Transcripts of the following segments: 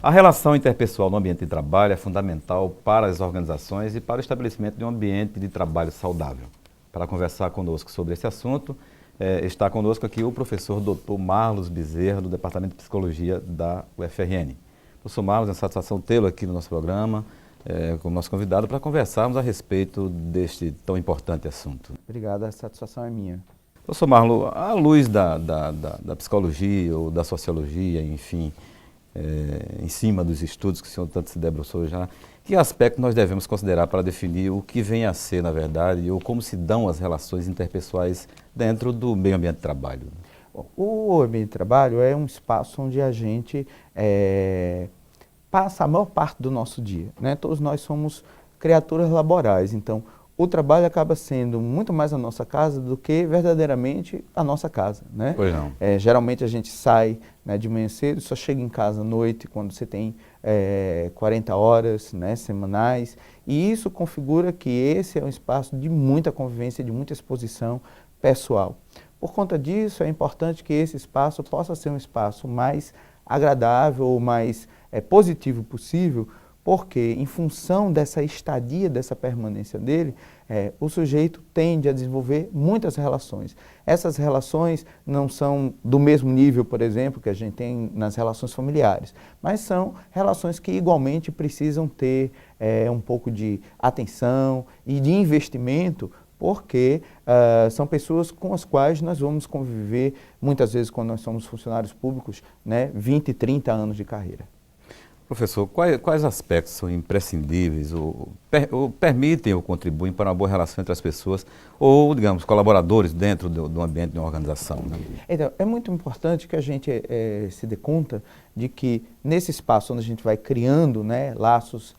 A relação interpessoal no ambiente de trabalho é fundamental para as organizações e para o estabelecimento de um ambiente de trabalho saudável. Para conversar conosco sobre esse assunto, está conosco aqui o professor Dr. Marlos Bezerra, do Departamento de Psicologia da UFRN. Professor Marlos, é uma satisfação tê-lo aqui no nosso programa, como nosso convidado, para conversarmos a respeito deste tão importante assunto. Obrigado, a satisfação é minha. Professor Marlos, à luz da psicologia ou da sociologia, enfim, em cima dos estudos que o senhor tanto se debruçou já, que aspecto nós devemos considerar para definir o que vem a ser, na verdade, ou como se dão as relações interpessoais dentro do meio ambiente de trabalho? O ambiente de trabalho é um espaço onde a gente passa a maior parte do nosso dia, né? Todos nós somos criaturas laborais, então o trabalho acaba sendo muito mais a nossa casa do que verdadeiramente a nossa casa, né? Pois não. Geralmente a gente sai, né, de manhã cedo, só chega em casa à noite quando você tem 40 horas, né, semanais, e isso configura que esse é um espaço de muita convivência, de muita exposição pessoal. Por conta disso, é importante que esse espaço possa ser um espaço mais agradável, mais positivo possível, porque em função dessa estadia, dessa permanência dele, o sujeito tende a desenvolver muitas relações. Essas relações não são do mesmo nível, por exemplo, que a gente tem nas relações familiares, mas são relações que igualmente precisam ter um pouco de atenção e de investimento, porque são pessoas com as quais nós vamos conviver, muitas vezes quando nós somos funcionários públicos, né, 20, 30 anos de carreira. Professor, quais aspectos são imprescindíveis ou permitem ou contribuem para uma boa relação entre as pessoas ou, digamos, colaboradores dentro do ambiente de uma organização, né? Então, é muito importante que a gente se dê conta de que nesse espaço onde a gente vai criando, né, laços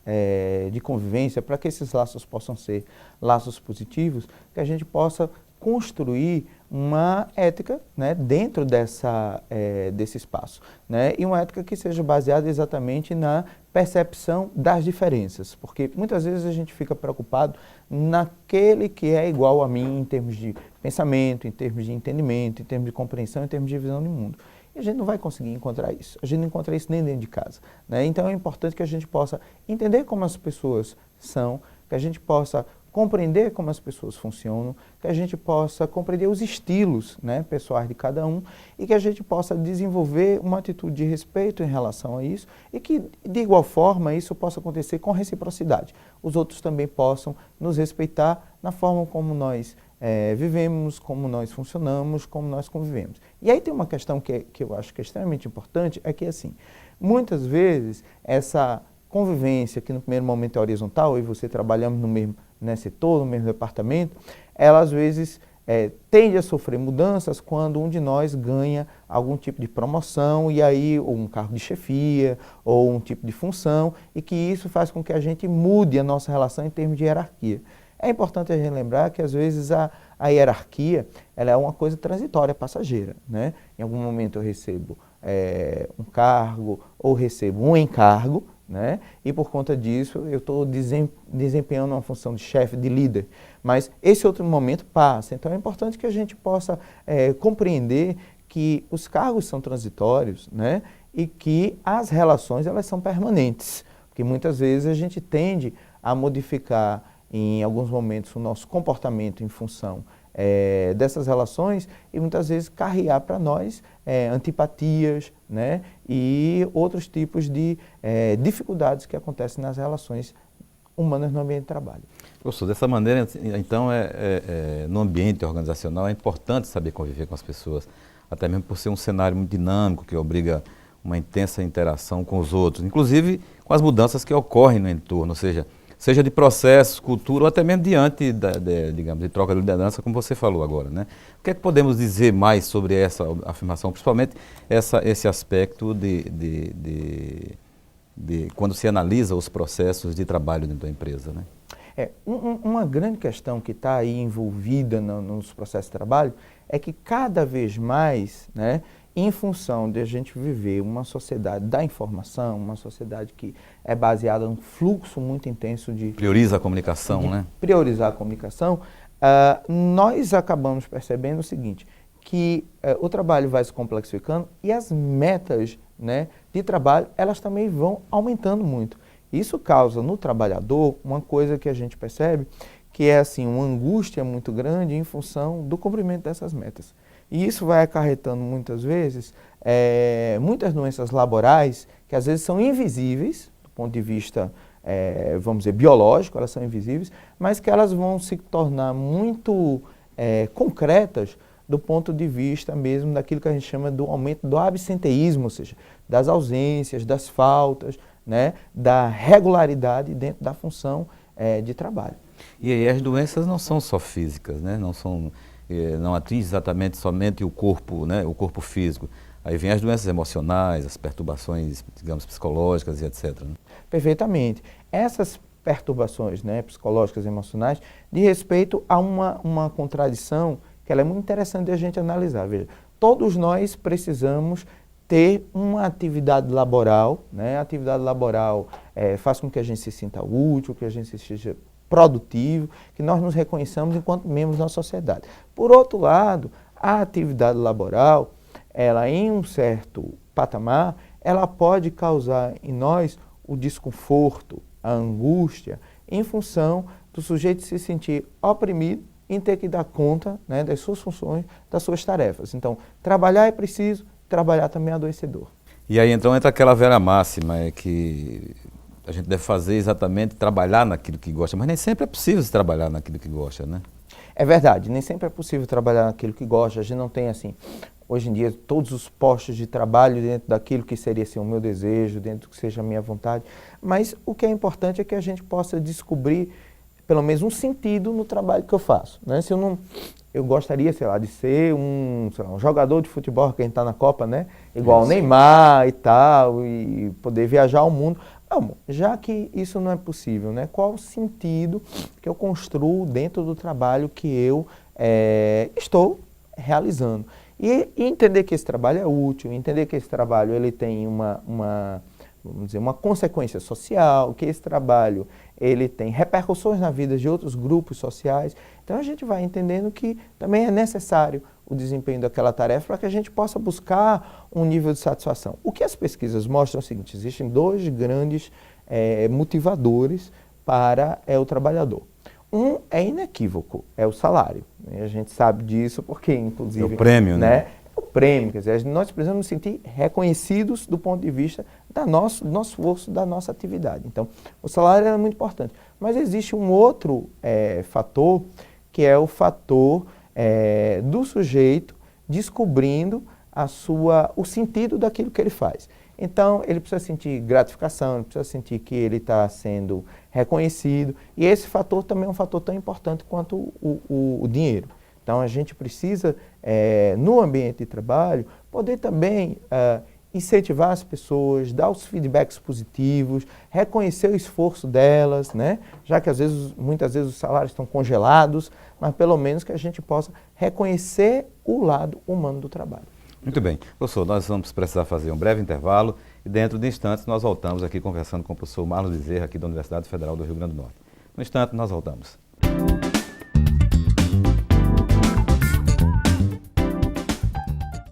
de convivência, para que esses laços possam ser laços positivos, que a gente possa construir uma ética, né, dentro desse espaço, né, e uma ética que seja baseada exatamente na percepção das diferenças, porque muitas vezes a gente fica preocupado naquele que é igual a mim em termos de pensamento, em termos de entendimento, em termos de compreensão, em termos de visão de mundo. E a gente não vai conseguir encontrar isso, a gente não encontra isso nem dentro de casa, né? Então é importante que a gente possa entender como as pessoas são, que a gente possa compreender como as pessoas funcionam, que a gente possa compreender os estilos, né, pessoais de cada um e que a gente possa desenvolver uma atitude de respeito em relação a isso e que, de igual forma, isso possa acontecer com reciprocidade. Os outros também possam nos respeitar na forma como nós vivemos, como nós funcionamos, como nós convivemos. E aí tem uma questão que eu acho que é extremamente importante, é que, assim, muitas vezes essa convivência, que no primeiro momento é horizontal, e você trabalhamos no mesmo setor, no mesmo departamento, ela às vezes tende a sofrer mudanças quando um de nós ganha algum tipo de promoção e aí ou um cargo de chefia ou um tipo de função e que isso faz com que a gente mude a nossa relação em termos de hierarquia. É importante a gente lembrar que às vezes a hierarquia ela é uma coisa transitória, passageira, né? Em algum momento eu recebo um cargo ou recebo um encargo, né? E por conta disso eu estou desempenhando uma função de chefe, de líder, mas esse outro momento passa, então é importante que a gente possa compreender que os cargos são transitórios, né? E que as relações elas são permanentes, porque muitas vezes a gente tende a modificar em alguns momentos o nosso comportamento em função dessas relações e muitas vezes carregar para nós antipatias, né, e outros tipos de dificuldades que acontecem nas relações humanas no ambiente de trabalho. Professor, dessa maneira, então, no ambiente organizacional é importante saber conviver com as pessoas, até mesmo por ser um cenário muito dinâmico que obriga uma intensa interação com os outros, inclusive com as mudanças que ocorrem no entorno, ou seja de processos, cultura, ou até mesmo diante, digamos, de troca de liderança, como você falou agora, né? O que é que podemos dizer mais sobre essa afirmação, principalmente esse aspecto de quando se analisa os processos de trabalho dentro da empresa, né? Uma grande questão que está aí envolvida nos processos de trabalho é que cada vez mais, né, em função de a gente viver uma sociedade da informação, uma sociedade que é baseada num fluxo muito intenso de... Prioriza a comunicação, né? Priorizar a comunicação, nós acabamos percebendo o seguinte, que o trabalho vai se complexificando e as metas, né, de trabalho, elas também vão aumentando muito. Isso causa no trabalhador uma coisa que a gente percebe, que é assim, uma angústia muito grande em função do cumprimento dessas metas. E isso vai acarretando muitas vezes muitas doenças laborais que às vezes são invisíveis do ponto de vista, vamos dizer, biológico, elas são invisíveis, mas que elas vão se tornar muito concretas do ponto de vista mesmo daquilo que a gente chama do aumento do absenteísmo, ou seja, das ausências, das faltas, né, da regularidade dentro da função de trabalho. E aí as doenças não são só físicas, né? Não atingem exatamente somente o corpo, né, o corpo físico. Aí vem as doenças emocionais, as perturbações, digamos, psicológicas e etc. Né? Perfeitamente. Essas perturbações, né, psicológicas e emocionais, de respeito a uma contradição que ela é muito interessante de a gente analisar. Veja, todos nós precisamos ter uma atividade laboral, né? A atividade laboral faz com que a gente se sinta útil, que a gente seja produtivo, que nós nos reconheçamos enquanto membros da sociedade. Por outro lado, a atividade laboral, ela em um certo patamar, ela pode causar em nós o desconforto, a angústia, em função do sujeito se sentir oprimido em ter que dar conta, né, das suas funções, das suas tarefas. Então, trabalhar é preciso, trabalhar também é adoecedor. E aí então entra aquela velha máxima, que a gente deve fazer exatamente trabalhar naquilo que gosta, mas nem sempre é possível se trabalhar naquilo que gosta, né? É verdade, nem sempre é possível trabalhar naquilo que gosta. A gente não tem assim, hoje em dia, todos os postos de trabalho dentro daquilo que seria assim, o meu desejo, dentro do que seja a minha vontade. Mas o que é importante é que a gente possa descobrir pelo menos um sentido no trabalho que eu faço, né? Se eu gostaria, sei lá, de ser um jogador de futebol, quem está na Copa, né? Igual o Neymar e tal, e poder viajar ao mundo. Não, já que isso não é possível, né? Qual o sentido que eu construo dentro do trabalho que eu estou realizando? E entender que esse trabalho é útil, entender que esse trabalho ele tem vamos dizer, uma consequência social, que esse trabalho ele tem repercussões na vida de outros grupos sociais. Então a gente vai entendendo que também é necessário o desempenho daquela tarefa para que a gente possa buscar um nível de satisfação. O que as pesquisas mostram é o seguinte: existem dois grandes motivadores para o trabalhador. Um é inequívoco, é o salário. E a gente sabe disso porque, inclusive... É o prêmio, né? O prêmio, quer dizer, nós precisamos nos sentir reconhecidos do ponto de vista do nosso esforço, da nossa atividade. Então, o salário é muito importante. Mas existe um outro fator, que é o fator do sujeito descobrindo o sentido daquilo que ele faz. Então, ele precisa sentir gratificação, ele precisa sentir que ele está sendo reconhecido. E esse fator também é um fator tão importante quanto o dinheiro. Então, a gente precisa, no ambiente de trabalho, poder também incentivar as pessoas, dar os feedbacks positivos, reconhecer o esforço delas, né? Já que muitas vezes os salários estão congelados, mas pelo menos que a gente possa reconhecer o lado humano do trabalho. Muito bem. Professor, nós vamos precisar fazer um breve intervalo e dentro de instantes nós voltamos aqui conversando com o professor Marlos Bezerra, aqui da Universidade Federal do Rio Grande do Norte. No instante nós voltamos.